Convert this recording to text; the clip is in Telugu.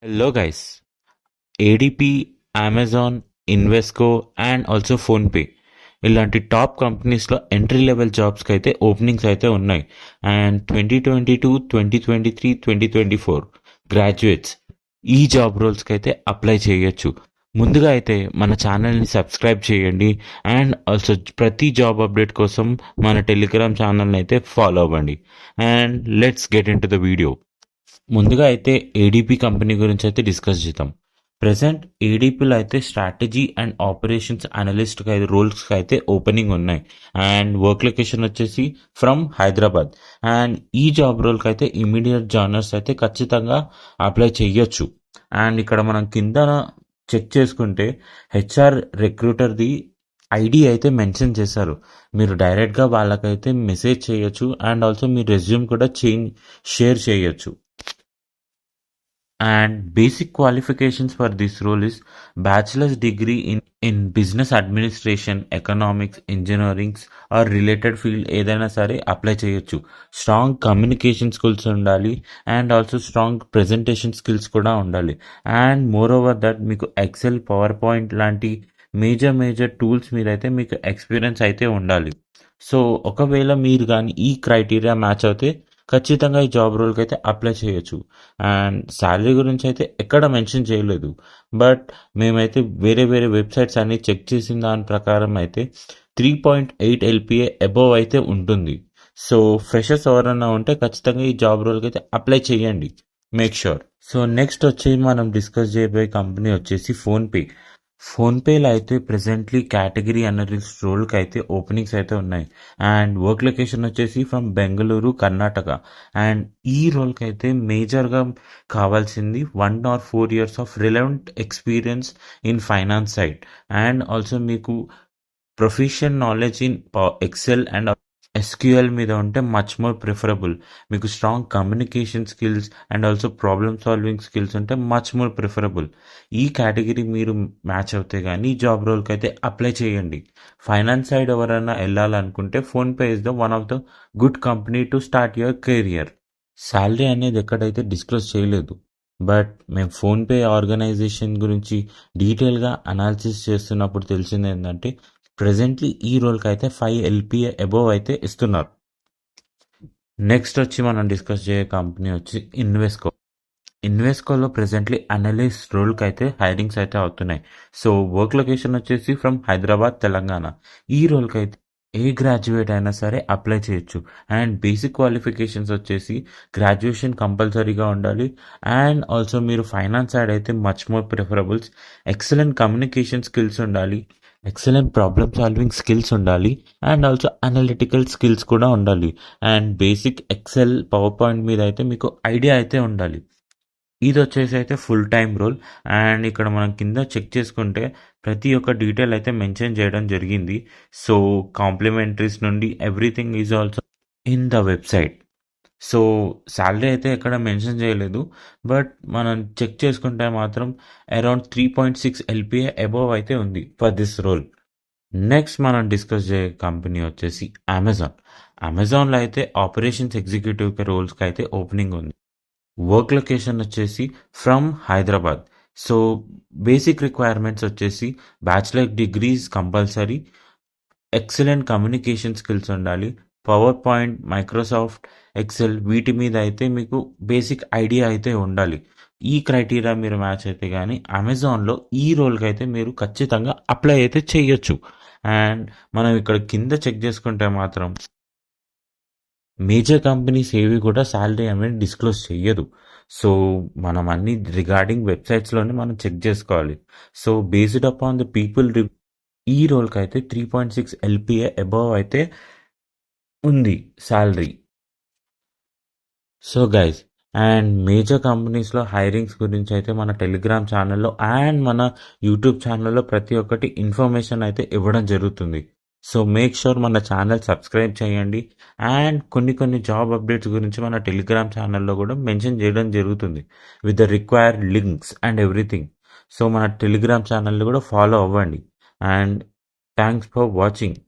Hello guys, ADP, Amazon, Invesco and also PhonePe ఇలాంటి టాప్ కంపెనీస్లో ఎంట్రీ లెవెల్ జాబ్స్కి అయితే ఓపెనింగ్స్ అయితే ఉన్నాయి. అండ్ 2022, 2023, 2024 గ్రాడ్యుయేట్స్ ఈ జాబ్ రోల్స్కి అయితే అప్లై చేయొచ్చు. ముందుగా అయితే మన ఛానల్ని సబ్స్క్రైబ్ చేయండి అండ్ ఆల్సో ప్రతి జాబ్ అప్డేట్ కోసం మన టెలిగ్రామ్ ఛానల్ని అయితే ఫాలో అవ్వండి. And let's get in to the video. ముందుగా అయితే ఏడీపీ కంపెనీ గురించి అయితే డిస్కస్ చేద్దాం. ప్రజెంట్ ఏడీపీలో అయితే స్ట్రాటజీ అండ్ ఆపరేషన్స్ అనలిస్ట్ రోల్స్కి అయితే ఓపెనింగ్ ఉన్నాయి. అండ్ వర్క్ లొకేషన్ వచ్చేసి ఫ్రమ్ హైదరాబాద్. అండ్ ఈ జాబ్ రోల్కి అయితే ఇమీడియట్ జాయినర్స్ అయితే ఖచ్చితంగా అప్లై చేయొచ్చు. అండ్ ఇక్కడ మనం కింద చెక్ చేసుకుంటే హెచ్ఆర్ రిక్రూటర్ది ఐడి అయితే మెన్షన్ చేశారు. మీరు డైరెక్ట్గా వాళ్ళకైతే మెసేజ్ చేయొచ్చు అండ్ ఆల్సో మీ రెజ్యూమ్ కూడా షేర్ చేయొచ్చు. And basic qualifications for this role is bachelor's degree in business administration, economics, engineering or related field ఏదైనా సరే అప్లై చేయొచ్చు. స్ట్రాంగ్ కమ్యూనికేషన్ స్కిల్స్ ఉండాలి and also strong presentation skills కూడా ఉండాలి. అండ్ మోర్ ఓవర్ దట్ మీకు ఎక్సెల్, పవర్ పాయింట్ లాంటి మేజర్ టూల్స్ మీరైతే మీకు ఎక్స్పీరియన్స్ అయితే ఉండాలి. సో ఒకవేళ మీరు కానీ ఈ క్రైటీరియా మ్యాచ్ అవుతే ఖచ్చితంగా ఈ జాబ్ రోల్కి అయితే అప్లై చేయొచ్చు. అండ్ శాలరీ గురించి అయితే ఎక్కడ మెన్షన్ చేయలేదు, బట్ మేమైతే వేరే వెబ్సైట్స్ అన్ని చెక్ చేసిన దాని ప్రకారం అయితే 3.8 LPA అబోవ్ అయితే ఉంటుంది. సో ఫ్రెషర్స్ ఎవరన్నా ఉంటే ఖచ్చితంగా ఈ జాబ్ రోల్కి అయితే అప్లై చేయండి, మేక్ ష్యూర్. సో నెక్స్ట్ వచ్చి మనం డిస్కస్ చేయబోయే కంపెనీ వచ్చేసి ఫోన్పే. ఫోన్పేలో అయితే ప్రెసెంట్లీ కేటగిరీ అనలిస్ట్ రోల్కి అయితే ఓపెనింగ్స్ అయితే ఉన్నాయి. అండ్ వర్క్ లొకేషన్ వచ్చేసి ఫ్రమ్ బెంగళూరు, కర్ణాటక. అండ్ ఈ రోల్కి అయితే మేజర్గా కావాల్సింది 1 or 4 years of relevant experience in finance side. And also మీకు profession knowledge in Excel and SQL మీద ఉంటే మచ్ మోర్ ప్రిఫరబుల్. మీకు strong communication skills and also problem solving skills ఉంటే మచ్ మోర్ ప్రిఫరబుల్. ఈ కేటగిరీ మీరు మ్యాచ్ అవుతే కానీ ఈ జాబ్ రోల్కి అయితే అప్లై చేయండి. ఫైనాన్స్ సైడ్ ఎవరైనా వెళ్ళాలనుకుంటే PhonePe is the one of the good company to start your career. Salary అనేది ఎక్కడైతే డిస్క్లోజ్ చేయలేదు, బట్ మేము ఫోన్పే ఆర్గనైజేషన్ గురించి డీటెయిల్గా అనాలిసిస్ చేస్తున్నప్పుడు తెలిసింది ఏంటంటే ప్రెజెంట్లీ ఈ రోల్కి అయితే 5 LPA అబోవ్ అయితే ఇస్తున్నారు. నెక్స్ట్ వచ్చి మనం డిస్కస్ చేయే కంపెనీ వచ్చి ఇన్వెస్కో. ఇన్వెస్కోలో ప్రెజెంట్లీ అనలిస్ట్ రోల్కి అయితే హైరింగ్స్ అయితే అవుతున్నాయి. సో వర్క్ లొకేషన్ వచ్చేసి ఫ్రమ్ హైదరాబాద్, తెలంగాణ. ఈ రోల్కి అయితే ఏ గ్రాడ్యుయేట్ అయినా సరే అప్లై చేయొచ్చు. అండ్ బేసిక్ క్వాలిఫికేషన్స్ వచ్చేసి గ్రాడ్యుయేషన్ కంపల్సరీగా ఉండాలి. అండ్ ఆల్సో మీరు ఫైనాన్స్ సైడ్ అయితే much more preferables. Excellent communication skills ఉండాలి, ఎక్సలెంట్ ప్రాబ్లమ్ సాల్వింగ్ స్కిల్స్ ఉండాలి అండ్ ఆల్సో అనలిటికల్ స్కిల్స్ కూడా ఉండాలి. And basic Excel, PowerPoint మీద అయితే మీకు ఐడియా అయితే ఉండాలి. ఇది వచ్చేసి అయితే ఫుల్ టైం రోల్. అండ్ ఇక్కడ మనం కింద చెక్ చేసుకుంటే ప్రతి ఒక్క డీటెయిల్ అయితే మెన్షన్ చేయడం జరిగింది. సో కాంప్లిమెంటరీస్ నుండి everything is also in the website. So salary అయితే ఎక్కడ మెన్షన్ చేయలేదు, బట్ మనం చెక్ చేసుకుంటే మాత్రం అరౌండ్ 3.6 LPA అబోవ్ అయితే ఉంది ఫర్ దిస్ రోల్. నెక్స్ట్ మనం డిస్కస్ చేయే కంపెనీ వచ్చేసి అమెజాన్. అమెజాన్లో అయితే ఆపరేషన్స్ ఎగ్జిక్యూటివ్ రోల్స్కి అయితే ఓపెనింగ్ ఉంది. వర్క్ లొకేషన్ వచ్చేసి from Hyderabad. So basic requirements వచ్చేసి bachelor degrees compulsory, excellent communication skills ఉండాలి, పవర్ పాయింట్, మైక్రోసాఫ్ట్ ఎక్సెల్ వీటి మీద అయితే మీకు బేసిక్ ఐడియా అయితే ఉండాలి. ఈ క్రైటీరియా మీరు మ్యాచ్ అయితే కానీ అమెజాన్లో ఈ రోల్కి అయితే మీరు ఖచ్చితంగా అప్లై అయితే చేయొచ్చు. అండ్ మనం ఇక్కడ కింద చెక్ చేసుకుంటే మాత్రం మేజర్ కంపెనీస్ ఏవి కూడా శాలరీ అనేది డిస్క్లోజ్ చెయ్యదు. సో మనం అన్ని రిగార్డింగ్ వెబ్సైట్స్లోనే మనం చెక్ చేసుకోవాలి. So based upon the people ఈ రోల్కి అయితే 3.6 LPA అబోవ్ అయితే ఉంది salary. So guys, and major కంపెనీస్లో హైరింగ్స్ గురించి అయితే మన టెలిగ్రామ్ ఛానల్లో అండ్ మన యూట్యూబ్ ఛానల్లో ప్రతి ఒక్కటి ఇన్ఫర్మేషన్ అయితే ఇవ్వడం జరుగుతుంది. సో మేక్ షూర్ మన ఛానల్ సబ్స్క్రైబ్ చేయండి. అండ్ కొన్ని జాబ్ అప్డేట్స్ గురించి మన టెలిగ్రామ్ ఛానల్లో కూడా మెన్షన్ చేయడం జరుగుతుంది with the required links and everything. So మన టెలిగ్రామ్ ఛానల్ని కూడా ఫాలో అవ్వండి. And thanks for watching.